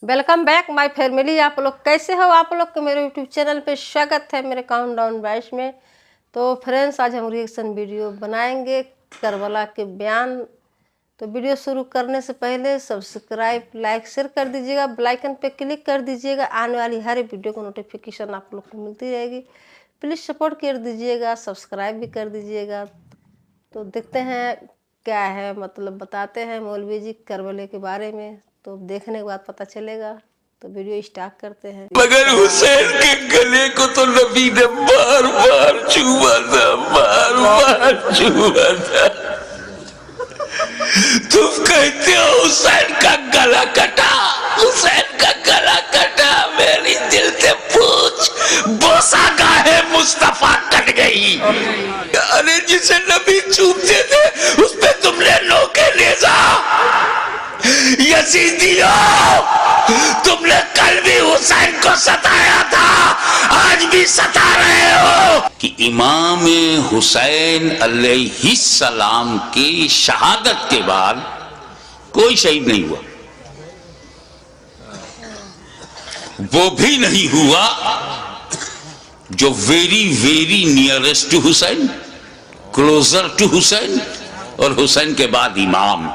Welcome back my family. आप लोग कैसे हो? आप लोग के मेरे यूट्यूब चैनल पे स्वागत है मेरे काउंटडाउन बाइट्स में। तो फ्रेंड्स, आज हम रिएक्शन वीडियो बनाएंगे करबला के बयान। तो वीडियो शुरू करने से पहले सब्सक्राइब, लाइक, शेयर कर दीजिएगा, बेल आइकन पे क्लिक कर दीजिएगा। आने वाली हर वीडियो को नोटिफिकेशन आप लोग को मिलती रहेगी। प्लीज़ सपोर्ट कर दीजिएगा, सब्सक्राइब भी कर दीजिएगा। तो देखते हैं क्या है, मतलब बताते हैं मौलवी जी करबले के बारे में। तो देखने के बाद पता चलेगा। तो वीडियो स्टार्ट करते हैं। मगर हुसैन के गले को तो नबी ने बार बार छुआ था, बार बार छुआ था। तुम कहते हो हुसैन का गला कटा, हुसैन का गला कटा। मेरी दिल से पूछ, बोसा गाहे मुस्तफा कट गई। अरे जिसे नबी छूते थे उस पे तुमने नोके लेजा। यजीदियों, तुमने कल भी हुसैन को सताया था, आज भी सता रहे हो। कि इमाम हुसैन अलैहिस्सलाम की शहादत के बाद कोई शहीद नहीं हुआ। वो भी नहीं हुआ जो very very nearest to Hussain, closer to Hussain, और हुसैन के बाद इमाम।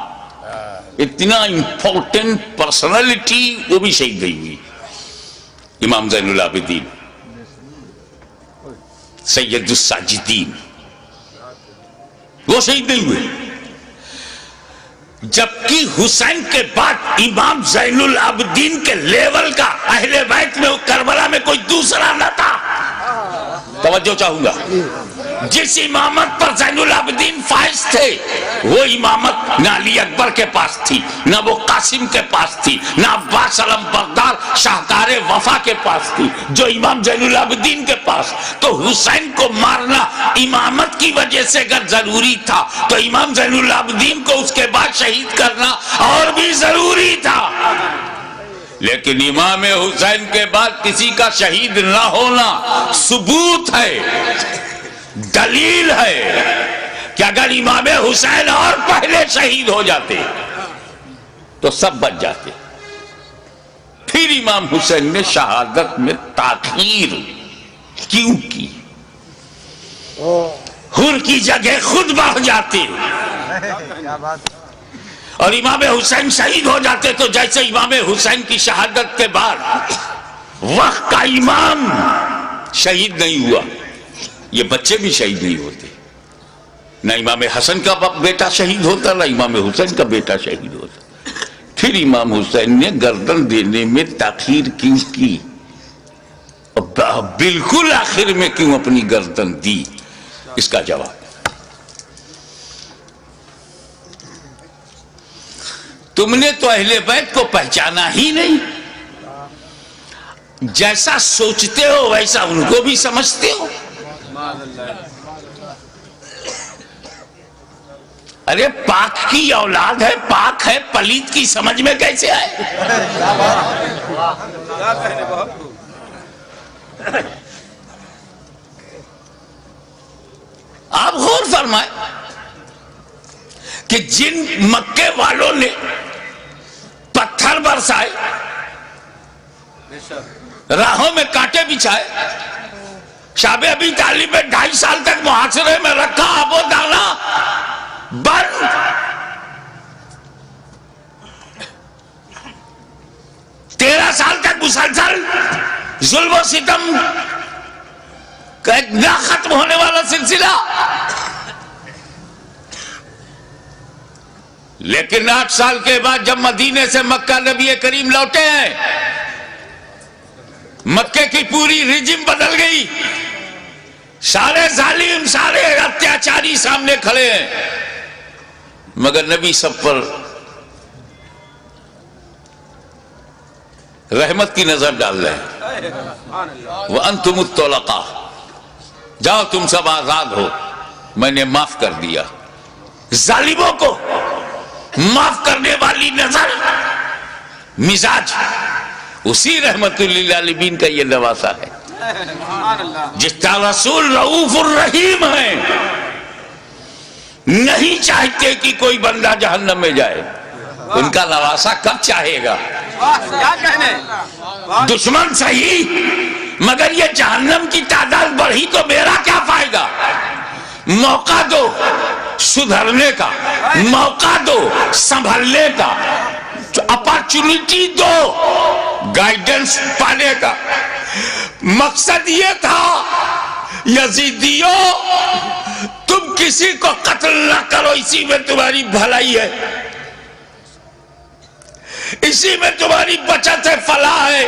इतना इंपॉर्टेंट पर्सनालिटी वो भी शहीद नहीं हुई। इमाम ज़ैनुल आबिदीन, सैयदुस साजिदीन, वो शहीद नहीं हुए। जबकि हुसैन के बाद इमाम ज़ैनुल आबिदीन के लेवल का अहले बैत में करबला में कोई दूसरा न था। तवज्जो चाहूंगा, जिस इमामत पर ज़ैनुल आबिदीन फाइज थे वो इमामत न अली अकबर के पास थी, न वो कासिम के पास थी, न अब्बास अलमबरदार शाहकार वफा के पास थी, जो इमाम ज़ैनुल आबिदीन के पास। तो हुसैन को मारना इमामत की वजह से अगर जरूरी था तो इमाम ज़ैनुल आबिदीन को उसके बाद शहीद करना और भी जरूरी था। लेकिन इमाम हुसैन के बाद किसी का शहीद ना होना सबूत है, दलील है कि अगर इमाम हुसैन और पहले शहीद हो जाते तो सब बच जाते। फिर इमाम हुसैन ने शहादत में ताखीर क्यों की? हुर की जगह खुद बढ़ जाते और इमाम हुसैन शहीद हो जाते। तो जैसे इमाम हुसैन की शहादत के बाद वक्त का इमाम शहीद नहीं हुआ, ये बच्चे भी शहीद नहीं होते। ना इमाम हसन का बेटा शहीद होता, ना इमाम हुसैन का बेटा शहीद होता। फिर इमाम हुसैन ने गर्दन देने में ताखीर क्यों की? बिल्कुल आखिर में क्यों अपनी गर्दन दी? इसका जवाब, तुमने तो अहले बैत को पहचाना ही नहीं। जैसा सोचते हो वैसा उनको भी समझते हो। अरे पाक की औलाद है, पाक है, पलीत की समझ में कैसे आए? आप गौर फरमाए कि जिन मक्के वालों ने पत्थर बरसाए, राहों में कांटे बिछाए, शाबे अबी तालिब में 2.5 साल तक मुहासरे में रखा, अब वो दाना बंद। 13 साल तक मुसलसल जुल्म सितम का एक ना खत्म होने वाला सिलसिला। लेकिन 8 साल के बाद जब मदीने से मक्का नबी करीम लौटे हैं, मक्के की पूरी रिजिम बदल गई। सारे जालिम, सारे अत्याचारी सामने खड़े हैं, मगर नबी सब पर रहमत की नजर डाल रहे हैं। वह अंतुमुत तौलका, जाओ तुम सब आजाद हो, मैंने माफ कर दिया। जालिमों को माफ करने वाली नजर, मिजाज, उसी रहमतुल्लिल आलमीन का ये नवासा है। जिसका रसूल रऊफुर रहीम है, नहीं चाहते कि कोई बंदा जहन्नम में जाए। उनका नवासा कब चाहेगा? दुश्मन सही, मगर ये जहन्नम की तादाद बढ़ी तो मेरा क्या फायदा। मौका दो सुधरने का, मौका दो संभलने का, अपॉर्चुनिटी दो गाइडेंस पाने का। मकसद ये था यजीदियों तुम किसी को कत्ल ना करो, इसी में तुम्हारी भलाई है, इसी में तुम्हारी बचत है, फलाह है।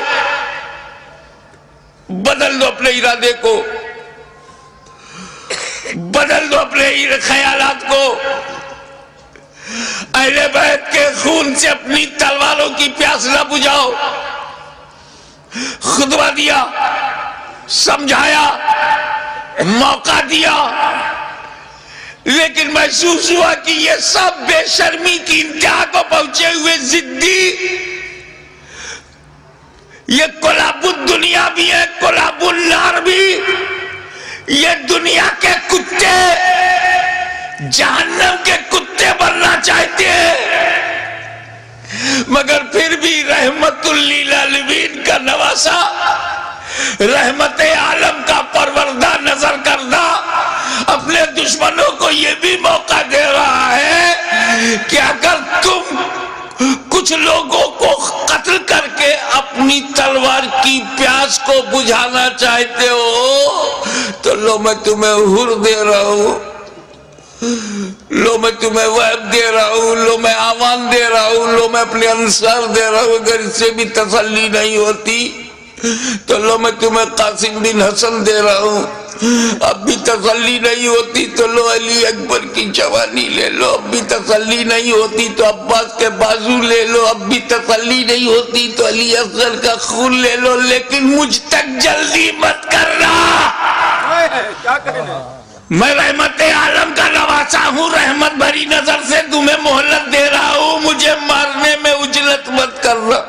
बदल दो अपने इरादे को, बदल दो अपने ख्यालात को। अहले बैत के खून से अपनी तलवारों की प्यास न बुझाओ। खुतबा दिया, समझाया, मौका दिया, लेकिन महसूस हुआ कि ये सब बेशर्मी की इंतहा को पहुंचे हुए जिद्दी, ये कोलाबुद दुनिया भी है, कोलाबुल नार भी, ये दुनिया के कुत्ते, जहन्नम के कुत्ते बनना चाहते हैं, मगर फिर भी रहमतुल लिल आलमीन का नवासा, रहमत आलम का परवरदा नजर करना अपने दुश्मनों को ये भी मौका दे रहा है कि अगर तुम कुछ लोगों को कत्ल करके अपनी तलवार की प्यास को बुझाना चाहते हो तो लो मैं तुम्हें हुर दे रहा हूं, लो मैं तुम्हें वहब दे रहा हूं, लो मैं आमान दे रहा हूं, लो मैं अपने अंसार दे रहा हूं। अगर इससे भी तसल्ली नहीं होती तो लो मैं तुम्हें कासिम बिन हसन दे रहा हूं, अब भी तसल्ली नहीं होती तो लो अली अकबर की जवानी ले लो, अब भी तसल्ली नहीं होती तो अब्बास के बाजू ले लो, अब भी तसल्ली नहीं होती तो अली असगर का खून ले लो, लेकिन मुझ तक जल्दी मत करना। क्या कहना, मैं रहमत आलम का नवासा हूँ, रहमत भरी नजर से तुम्हें मोहलत दे रहा हूँ, मुझे मारने में उजलत मत करना।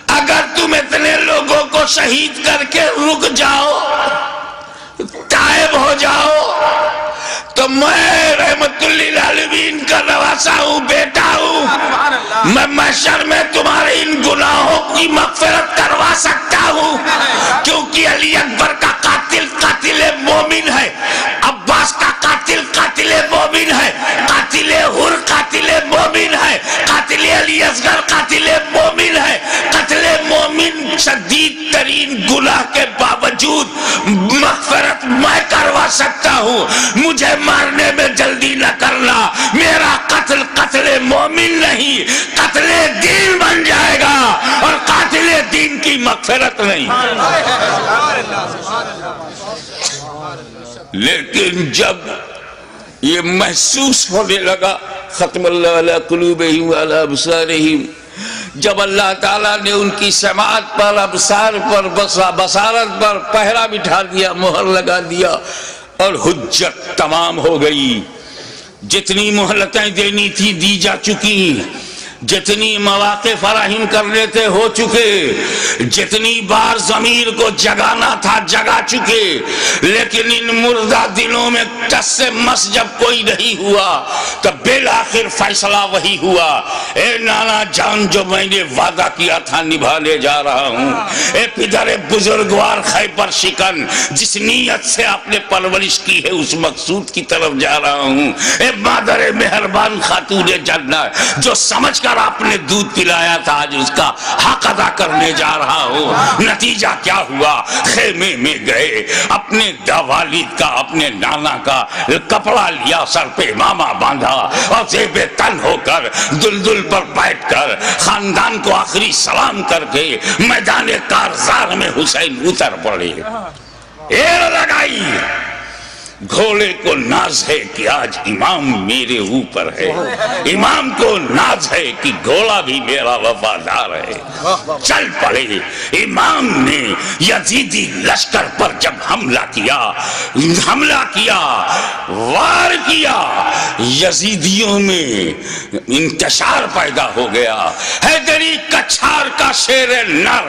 अगर तुम इतने लोगों को शहीद करके रुक जाओ, तायब हो जाओ, तो मैं रहमतुल लिल आलमीन का नवासा हूँ, बेटा हूँ, मैं महशर में तुम्हारे इन गुनाहों की मगफिरत करवा सकता हूँ, क्योंकि अली अकबर का कातिल कातिले मोमिन है, अब्बास का कातिल कातिले मोमिन है, कातिले हुर कातिले मोमिन है, कातिले अली असगर कातिले मोमिन है। कत्ले मोमिन शदीद तरीन गुनाह के बावजूद मगफिरत मैं करवा सकता हूँ, मुझे मारने में जल्दी न करना। मेरा कत्ल कत्ले मोमिन नहीं, कत्ले दीन बन जाएगा और कातिले दीन की मगफिरत नहीं। लेकिन जब ये महसूस होने लगा खत्मल्लाहु अला कुलूबिहिम व अला अबसारिहिम, जब अल्लाह ताला ने उनकी समात पर, अबसार पर, बसारत पर पहरा बिठा दिया, मोहर लगा दिया और हुज्जत तमाम हो गई। जितनी मोहलतें देनी थी दी जा चुकी, जितनी मौके फराहिम करने थे हो चुके, जितनी बार ज़मीर को जगाना था जगा चुके, लेकिन इन मुर्दा दिलों में टस से मस जब कोई नहीं हुआ तब बिल आखिर फैसला वही हुआ, ए नाना जान जो मैंने वादा किया था निभाने जा रहा हूँ, ए पिदर बुजुर्गवार खैबर शिकन जिस नीयत से आपने परवरिश की है उस मकसूद की तरफ जा रहा हूँ, ए मादर मेहरबान खातून जन्नत जो समझ कर आपने दूध पिलाया था आज उसका हक अदा करने जा रहा हूँ। नतीजा क्या हुआ, खेमे में गए, अपने वालिद का, अपने नाना का कपड़ा लिया, सर पे मामा बांधा और जेबे तन होकर दुलदुल पर बैठकर खानदान को आखिरी सलाम करके मैदान कारजार में हुसैन उतर पड़े। एर लगाई, घोड़े को नाज है कि आज इमाम मेरे ऊपर है, इमाम को नाज है कि घोड़ा भी मेरा वफादार है। चल पड़े। इमाम ने यजीदी लश्कर पर जब हमला किया, वार किया, यजीदियों में इंतशार पैदा हो गया। हैदरी कछार का शेर नर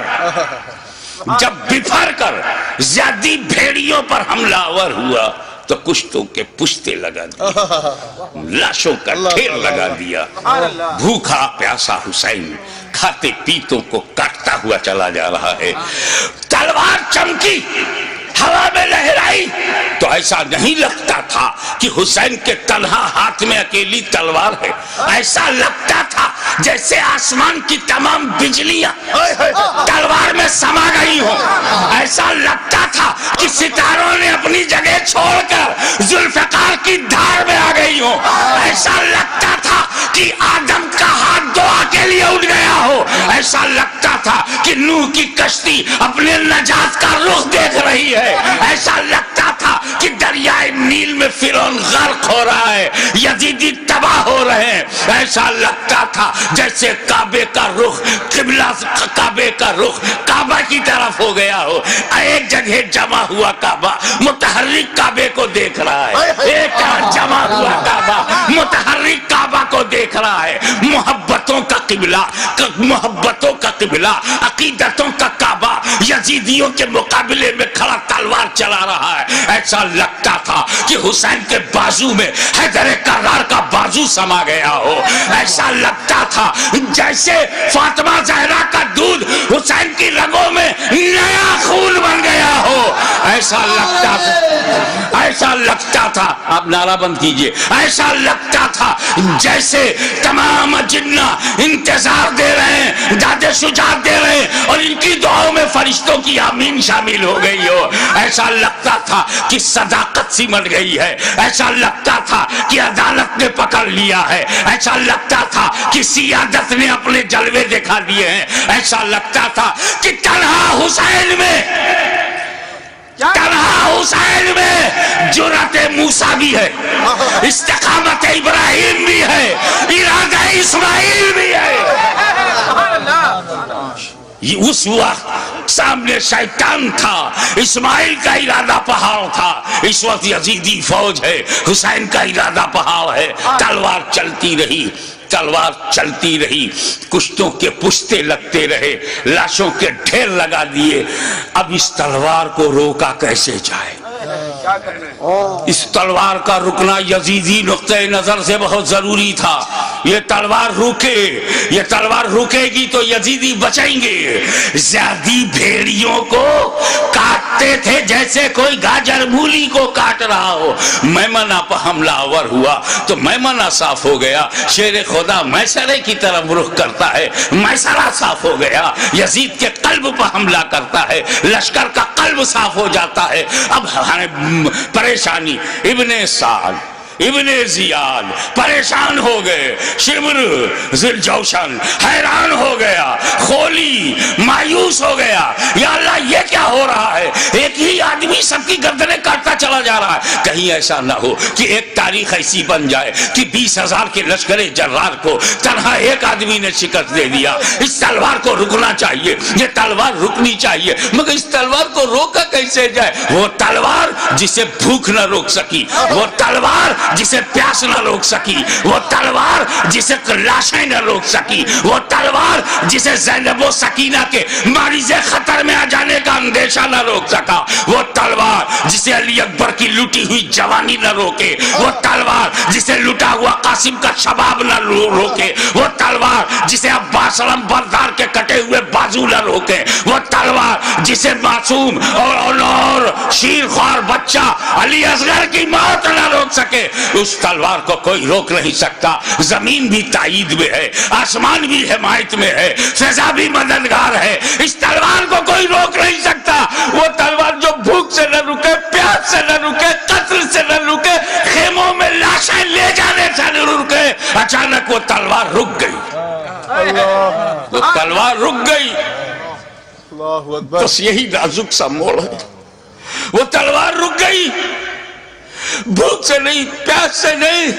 जब बिफर कर ज्यादी भेड़ियों पर हमलावर हुआ तो कुश्तों के पुश्ते लगा दिए, लाशों का ढेर लगा दिया। भूखा प्यासा हुसैन खाते पीतों को काटता हुआ चला जा रहा है। तलवार चमकी, हवा में लहराई तो ऐसा नहीं लगता था कि हुसैन के तन्हा हाथ में अकेली तलवार है। ऐसा लगता था जैसे आसमान की तमाम बिजलियां तलवार में समा गई हो। ऐसा लगता था कि सितारों ने अपनी जगह छोड़कर जुल्फकार की धार में आ गई हो। ऐसा लगता था कि आदम का हाथ दुआ के लिए उठ गया हो। ऐसा लगता था कि नूह की कश्ती अपने नजात का रुख देख रही है। ऐसा लगता था कि दरियाए नील में फिरौन गर्क हो रहा है, यजीदी तबाह हो रहे हैं। ऐसा लगता था जैसे काबे का रुख किबला, काबे का रुख काबा की तरफ हो गया हो। एक जगह जमा हुआ काबा मुतहर्रिक काबे को देख रहा है, एक जमा हुआ काबा मुतहर्रिक काबा को देख रहा है। मोहब्बतों का किबला, मोहब्बतों का किबला, अकीदतों का काबा यजीदियों के मुकाबले में खड़ा तलवार चला रहा है। ऐसा लगता था कि हुसैन के बाजू में हैदर करार का बाजू समा गया हो। ऐसा लगता था जैसे फातिमा ज़हरा का दूध हुसैन की रगों में नया खून बन गया हो। ऐसा लगता था, ऐसा लगता था, आप नारा बंद कीजिए, ऐसा लगता था जैसे तमाम जिन्ना इंतजार दे रहे हैं, दादे शुजात दे रहे हैं और इनकी दुआओं में फरिश्तों की आमीन शामिल हो गई हो। ऐसा लगता था कि सदाकत सिमट गई है। ऐसा लगता था कि अदालत ने पकड़ लिया है। ऐसा लगता था कि सियादत ने अपने जलवे दिखा दिए हैं। ऐसा लगता था कि तन्हा हुसैन में जुर्रत मूसा भी है, इस्तिकामत इब्राहिम भी है, इरादा इस्माइल भी है। उस वक्त सामने शैतान था, इस्माइल का इरादा पहाड़ था, इस वक्त यजीदी फौज है, हुसैन का इरादा पहाड़ है। तलवार चलती रही, तलवार चलती रही, कुश्तों के पुश्ते लगते रहे, लाशों के ढेर लगा दिए। अब इस तलवार को रोका कैसे जाए? इस तलवार का रुकना यजीदी नुक्ते नजर से बहुत जरूरी था। ये तलवार रुके, ये तलवार रुकेगी तो यजीदी बचेंगे। ज़्यादी भेड़ियों को काटते थे जैसे कोई गाजर मूली को काट रहा हो। मैमना पर हमलावर हुआ तो मैमना साफ हो गया। शेर खुदा मैसरे की तरफ रुख करता है, मैसरा साफ हो गया। यजीद के कल्ब पर हमला करता है, लश्कर का कल्ब साफ हो जाता है। अब परेशानी, इब्ने साद, इब्ने जियाद परेशान हो गए, शिमर जिलजौशन हैरान हो गया, खोली मायूस हो गया। या अल्लाह ये क्या हो रहा है? एक ही आदमी सबकी गर्दनें काटता चला जा रहा है। कहीं ऐसा ना हो कि एक तारीख ऐसी बन जाए कि 20,000 के लश्कर जर्रार को तन्हा एक आदमी ने शिकस्त दे दिया। इस तलवार को रुकना चाहिए, ये तलवार रुकनी चाहिए, मगर इस तलवार को रोका कैसे जाए? वो तलवार जिसे भूख न रोक सकी, वो तलवार जिसे प्यास न रोक सकी, वो तलवार जिसे लाशें न रोक सकी, वो तलवार जिसे ज़ैनब सकीना के मारिज़े खतर में आ जाने का अंदेशा न रोक सका, वो तलवार जिसे अली अकबर की लूटी हुई जवानी न रोके, वो तलवार जिसे लुटा हुआ कासिम का शबाब न रोके, वो तलवार जिसे अब्बास बरदार के कटे हुए बाजू न रोके, वो तलवार जिसे मासूम और शीर ख्वार बच्चा अली असगर की मौत न रोक सके, उस तलवार को कोई रोक नहीं सकता। जमीन भी ताईद में है, आसमान भी हिमायत में है, सजा भी मददगार है। इस तलवार को कोई रोक नहीं सकता। वो तलवार जो भूख से न रुके, प्यास से न रुके, कत्ल से न रुके, खेमों में लाशें ले जाने से न रुके। अचानक वो तलवार रुक गई, वो तलवार रुक गई। बस यही नाजुक सा मोड़ है। वो तलवार रुक गई, भूख से नहीं, प्यास से नहीं,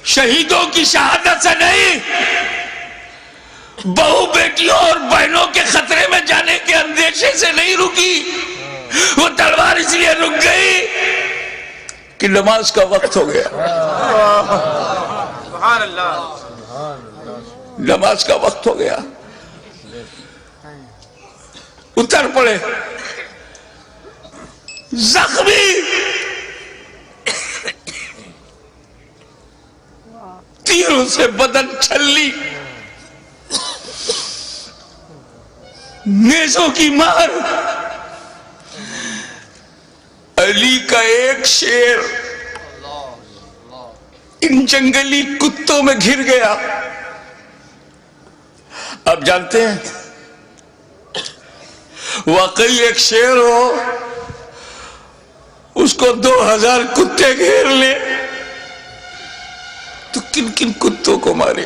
शहीदों की शहादत से नहीं, बहू बेटियों और बहनों के खतरे में जाने के अंदेशे से नहीं रुकी। वो तलवार इसलिए रुक गई कि नमाज का वक्त हो गया, नमाज का वक्त हो गया। उतर पड़े जख्मी, سے بدن چھلی، نیزوں کی مار، علی کا ایک شیر ان جنگلی کتوں میں گھر گیا. آپ جانتے ہیں واقعی ایک شیر ہو اس کو 2000 کتے گھیر لے تو کن کن کتوں کو مارے؟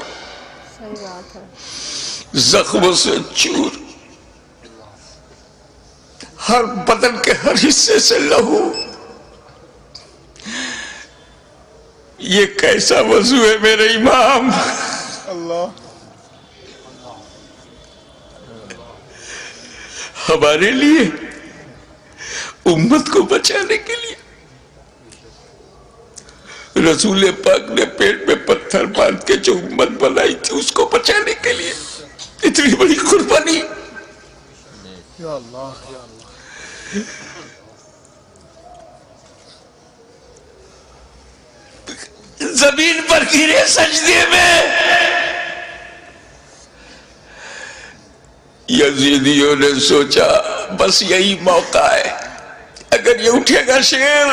صحیح بات ہے. زخموں سے چور، ہر بدن کے ہر حصے سے لہو. یہ کیسا وضو ہے میرے امام؟ اللہ ہمارے لیے، امت کو بچانے کے لیے رسول پاک نے پیٹ میں پتھر باندھ کے جو امت بنائی تھی اس کو بچانے کے لیے اتنی بڑی قربانی. یا اللہ یا اللہ. زمین پر گرے سجدے میں. یزیدیوں نے سوچا بس یہی موقع ہے، اگر یہ اٹھے گا شیر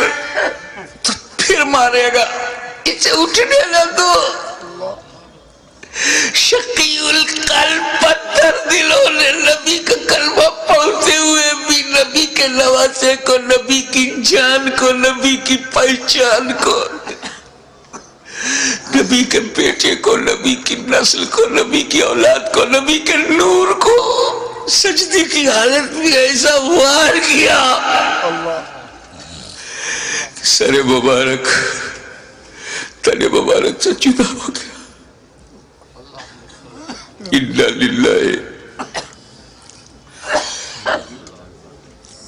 تو پھر مارے گا، اسے اٹھنے نہ دو. شقی القلب پتھر دلوں نے نبی کا کلمہ پڑھتے ہوئے بھی نبی کے نواسے کو، نبی کی جان کو، نبی کی پہچان کو، نبی کے بیٹے کو، نبی کی نسل کو، نبی کی اولاد کو، نبی کے نور کو سجدے کی حالت میں ایسا وار کیا. سر مبارک تن مبارک سے جدا ہو گیا. انا للہ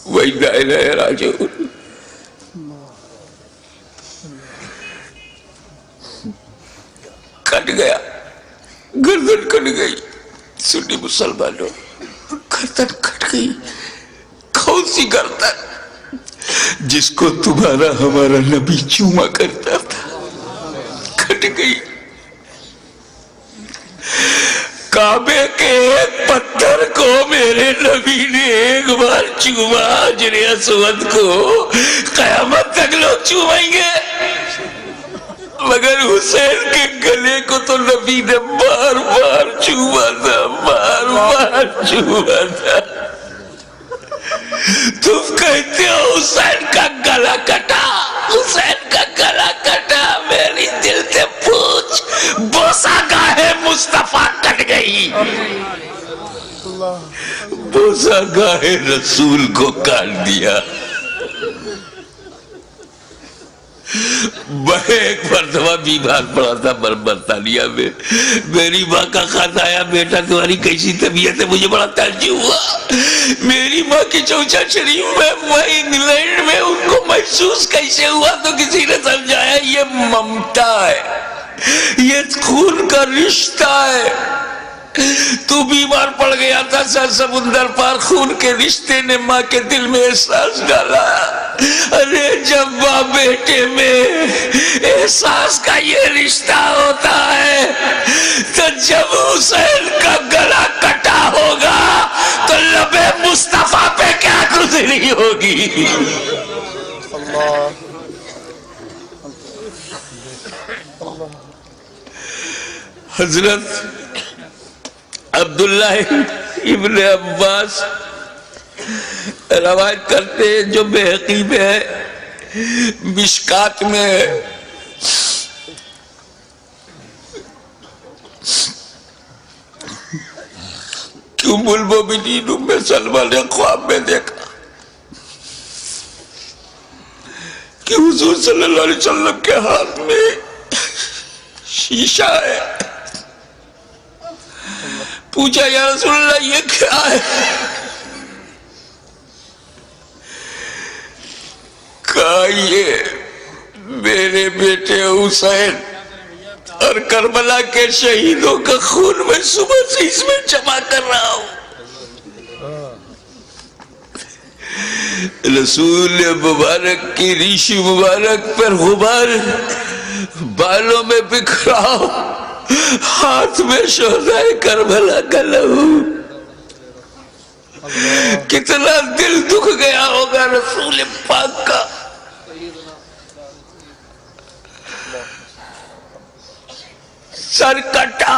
و انا الیہ راجعون. کٹ گیا، گردن کٹ گئی. سنی مسلمانوں، گردن کٹ گئی. کون سی گردن؟ جس کو تمہارا ہمارا نبی چوما کرتا تھا، کٹ گئی. کعبے کے ایک پتھر کو میرے نبی نے ایک بار چوما، حجر اسود کو. قیامت تک لوگ چومیں گے، مگر حسین کے گلے کو تو نبی نے بار بار چوما تھا، بار بار چوما تھا. تم کہتے ہو حسین کا گلا کٹا، حسین کا گلا کٹا. میری دل سے پوچھ، بوسا گاہ مصطفیٰ کٹ گئی، بوسا گاہ رسول کو کاٹ دیا. میں ایک مرتبہ بیمار پڑا تھا برطانیہ میں. میری ماں کا خط آیا، بیٹا تمہاری کیسی طبیعت ہے؟ مجھے بڑا تعجب ہوا. میری ماں کی چوچا شریف میں، وہ انگلینڈ میں، ان کو محسوس کیسے ہوا؟ تو کسی نے سمجھایا یہ ممتا ہے، یہ خون کا رشتہ ہے. تو بیمار پڑ گیا تھا، سر سمندر پار خون کے رشتے نے ماں کے دل میں احساس ڈالا. ارے جب ماں بیٹے میں احساس کا یہ رشتہ ہوتا ہے تو جب حسین کا گلا کٹا ہوگا تو لب مصطفیٰ پہ کیا گزری ہوگی. حضرت عبداللہ ابن عباس روایت کرتے ہیں، جو بحقی میں ہے، مشکات میں ہے، کہ ام المومنین ام سلمہ نے خواب میں دیکھا کہ حضور صلی اللہ علیہ وسلم کے ہاتھ میں شیشہ ہے. پوچھا یا رسول اللہ یہ کیا ہے؟ کہا یہ میرے بیٹے حسین اور کربلا کے شہیدوں کا خون میں صبح سے اس میں جمع کر رہا ہوں. رسول مبارک کی ریش مبارک پر غبار بالوں میں بکھرا، ہاتھ میں شہدائے کربلا کا لہو، کتنا دل دکھ گیا ہوگا رسول پاک کا. سر کٹا،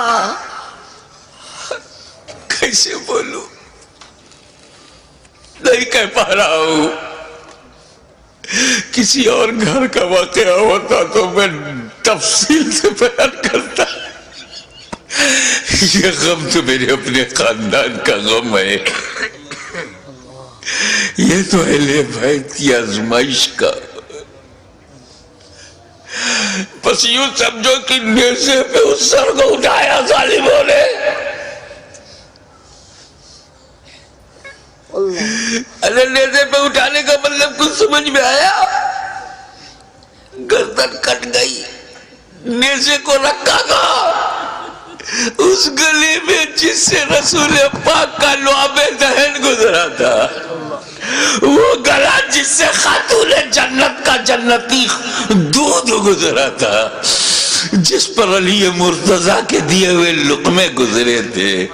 کیسے بولوں، نہیں کہہ پا رہا ہوں. کسی اور گھر کا واقعہ ہوتا تو میں تفصیل سے بیان کرتا. یہ غم تو میرے اپنے خاندان کا غم ہے، یہ تو اہل بیت کی آزمائش کا. بس یوں سمجھو کہ نیزے پہ اس سر کو اٹھایا ظالموں نے. ارے نیزے پہ اٹھانے کا مطلب کچھ سمجھ میں آیا؟ گردن کٹ گئی، نیزے کو رکھا گا اس گلی میں جس سے رسول پاک کا لعاب دہن گزرا تھا، وہ گلا جس سے خاتون جنت کا جنتی دودھ گزرا تھا، جس پر علی مرتضیٰ کے دیے ہوئے لقمے گزرے تھے.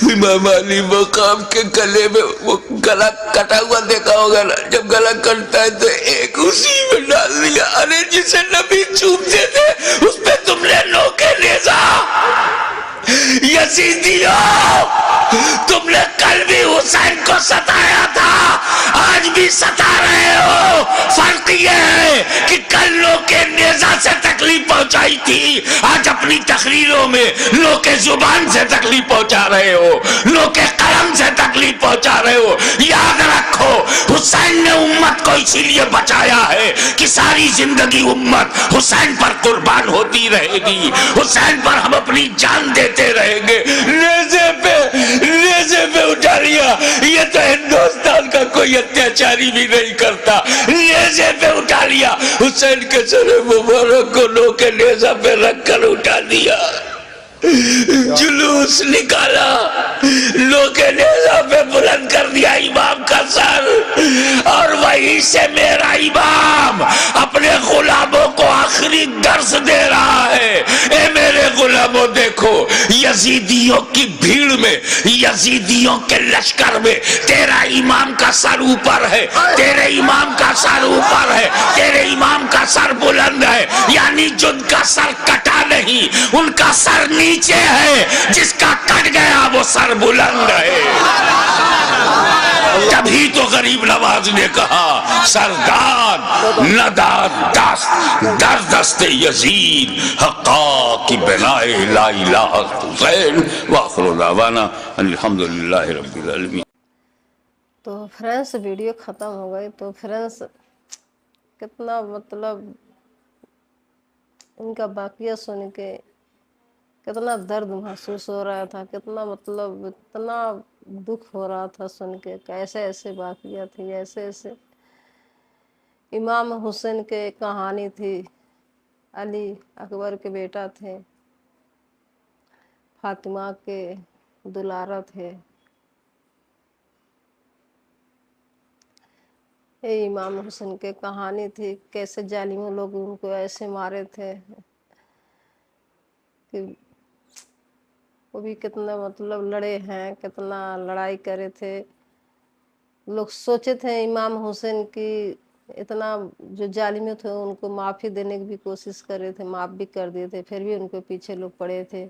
امام علی مقام کے گلے میں وہ گلا کٹا ہوا دیکھا ہوگا نا، جب گلا کٹتا ہے تو ایک اسی میں ڈال دیا. ارے جسے نبی چومتے تھے اس پہ تم نے نوکے نیزا. یزیدیوں، تم نے کل بھی حسین کو ستایا تھا، آج بھی ستا رہے ہو. فرق یہ ہے کہ کل نوکے نیزا سے تکلیف پہنچائی تھی، آج اپنی تقریروں میں نوکے زبان سے تکلیف پہنچا رہے ہو، نوکے قلم سے تکلیف پہنچا رہے ہو. یاد رکھو حسین نے امت کو اسی لیے بچایا ہے کہ ساری زندگی امت حسین پر قربان ہوتی رہے گی، حسین پر ہم اپنی جان دیتے رہیں گے. نیزے پہ اٹھا لیا، یہ تو ہندوستان کا کوئی اتیاچاری بھی نہیں کرتا. نیزے پہ اٹھا لیا، حسین کے سر مبارک کو لو کے نیزہ پہ رکھ کر اٹھا دیا. جلوس نکالا، لو کے نیزہ پہ بلند کر دیا امام کا سر، اور وہیں سے میرا امام اپنے غلاموں کو آخری درس دے رہا ہے. اے میرے غلاموں، دیکھو یزیدیوں کی بھیڑ میں، یزیدیوں کے لشکر میں تیرا امام کا سر اوپر ہے، تیرے امام کا سر اوپر ہے، تیرے امام کا سر بلند ہے. یعنی جن کا سر کٹا نہیں، ان کا سر نیچے ہے، جس کا کٹ گیا وہ سر بلند ہے. تبھی تو غریب نواز نے کہا سرداد نداد در دست یزید حقا کی بنائے لا الہ حسین. وآخر دعوانا الحمدللہ رب العالمین. تو فرینڈس ویڈیو ختم ہو گئی. تو فرینڈس کتنا مطلب ان کا واقعہ سن کے کتنا درد محسوس ہو رہا تھا، کتنا مطلب اتنا دکھ ہو رہا تھا سن کے. کیسے ایسے واقعہ تھی، ایسے ایسے امام حسین کے کہانی تھی. علی اکبر کے بیٹا تھے، فاطمہ کے دلارا تھے. یہ امام حسین کے کہانی تھی، کیسے ظالموں لوگ ان کو ایسے مارے تھے کہ وہ بھی کتنا مطلب لڑے ہیں، کتنا لڑائی کرے تھے. لوگ سوچے تھے امام حسین کی اتنا جو ظالم تھے ان کو معافی دینے کی بھی کوشش کرے تھے، معاف بھی کر دیے تھے، پھر بھی ان کے پیچھے لوگ پڑے تھے.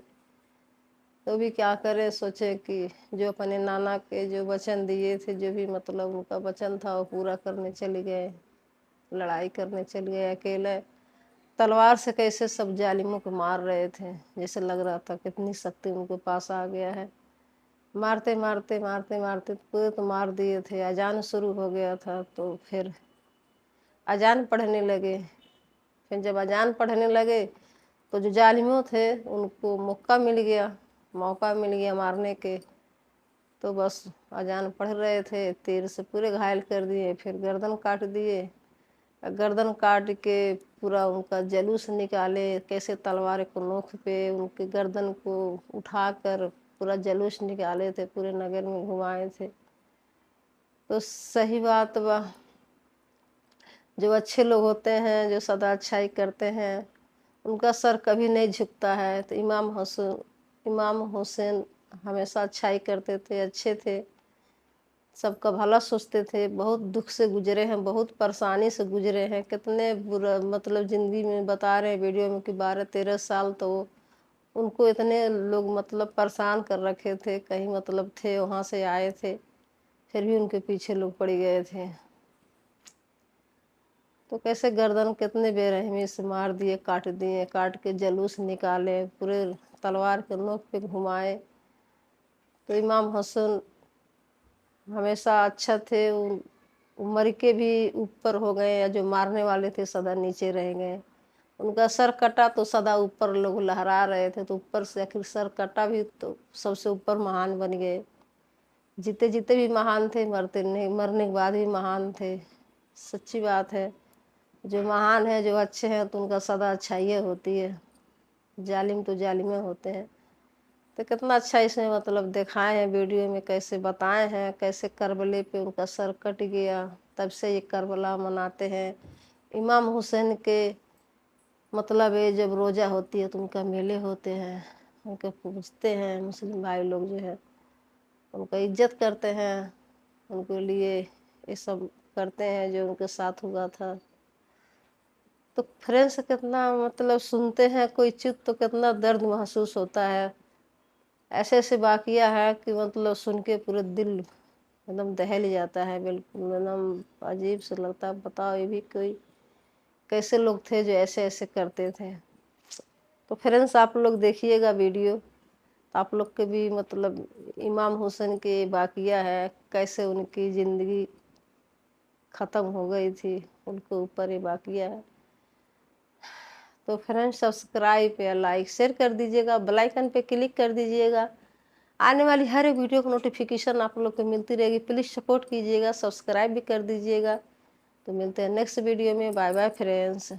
تو بھی کیا کرے، سوچے کہ جو اپنے نانا کے جو وچن دیے تھے، جو بھی مطلب ان کا وچن تھا وہ پورا کرنے چلے گئے، لڑائی کرنے چل گئے اکیلے. تلوار سے کیسے سب ظالموں کو مار رہے تھے، جیسے لگ رہا تھا کتنی سختی ان کے پاس آ گیا ہے. مارتے مارتے مارتے مارتے پورے تو مار دیے تھے. اذان شروع ہو گیا تھا تو پھر اذان پڑھنے لگے. پھر جب اذان پڑھنے لگے تو جو ظالموں تھے ان کو موقع مل گیا مارنے کے. تو بس اذان پڑھ رہے تھے، تیر سے پورے گھائل کر دیے، پھر گردن کاٹ دیے. گردن کاٹ کے پورا ان کا جلوس نکالے، کیسے تلوار کو نوک پہ ان کے گردن کو اٹھا کر پورا جلوس نکالے تھے، پورے نگر میں گھمائے تھے. تو صحیح بات جو اچھے لوگ ہوتے ہیں، جو سدا اچھائی کرتے ہیں، उनका सर कभी नहीं झुकता है। तो इमाम हुसैन हमेशा अच्छाई करते थे, अच्छे थे, सबका भला सोचते थे। बहुत दुख से गुजरे हैं, बहुत परेशानी से गुजरे हैं। कितने बुरा मतलब ज़िंदगी में बता रहे हैं वीडियो में कि 12-13 साल तो उनको इतने लोग मतलब परेशान कर रखे थे। कहीं मतलब थे, वहाँ से आए थे, फिर भी उनके पीछे लोग पड़ गए थे। तो कैसे गर्दन कितने बेरहमी से मार दिए, काट दिए, काट के जुलूस निकाले, पूरे तलवार के नोक पे घुमाए। तो इमाम हुसैन हमेशा अच्छा थे। मर के भी ऊपर हो गए, या जो मारने वाले थे सदा नीचे रह गए। उनका सर कटा तो सदा ऊपर लोग लहरा रहे थे, तो ऊपर से आखिर सर कटा भी तो सबसे ऊपर महान बन गए। जीते जीते भी महान थे, मरने के बाद भी महान थे। सच्ची बात है, जो महान है, जो अच्छे हैं, तो उनका सदा अच्छाई होती है। जालिम तो जालिमे होते हैं। तो कितना अच्छा इसमें मतलब दिखाए हैं वीडियो में, कैसे बताए हैं, कैसे करबले पे उनका सर कट गया। तब से ये करबला मनाते हैं। इमाम हुसैन के मतलब ये जब रोज़ा होती है तो उनका मेले होते हैं, उनके पूजते हैं। मुस्लिम भाई लोग जो है उनका इज्जत करते हैं, उनके लिए ये सब करते हैं जो उनके साथ हुआ था। तो फ्रेंड्स कितना मतलब सुनते हैं कोई चीज़ तो कितना दर्द महसूस होता है। ऐसे ऐसे वाक़या है कि मतलब सुन के पूरे दिल एकदम दहल जाता है, बिल्कुल एकदम अजीब सा लगता है। बताओ ये भी कोई कैसे लोग थे जो ऐसे ऐसे करते थे। तो फ्रेंड्स आप लोग देखिएगा वीडियो, तो आप लोग के भी मतलब इमाम हुसैन के वाक़या है, कैसे उनकी ज़िंदगी ख़त्म हो गई थी, उनके ऊपर ये वाक़या है। तो फ्रेंड्स सब्सक्राइब या लाइक शेयर कर दीजिएगा, बेल आइकन पे क्लिक कर दीजिएगा। आने वाली हर एक वीडियो की नोटिफिकेशन आप लोग को मिलती रहेगी। प्लीज़ सपोर्ट कीजिएगा, सब्सक्राइब भी कर दीजिएगा। तो मिलते हैं नेक्स्ट वीडियो में। Bye bye friends.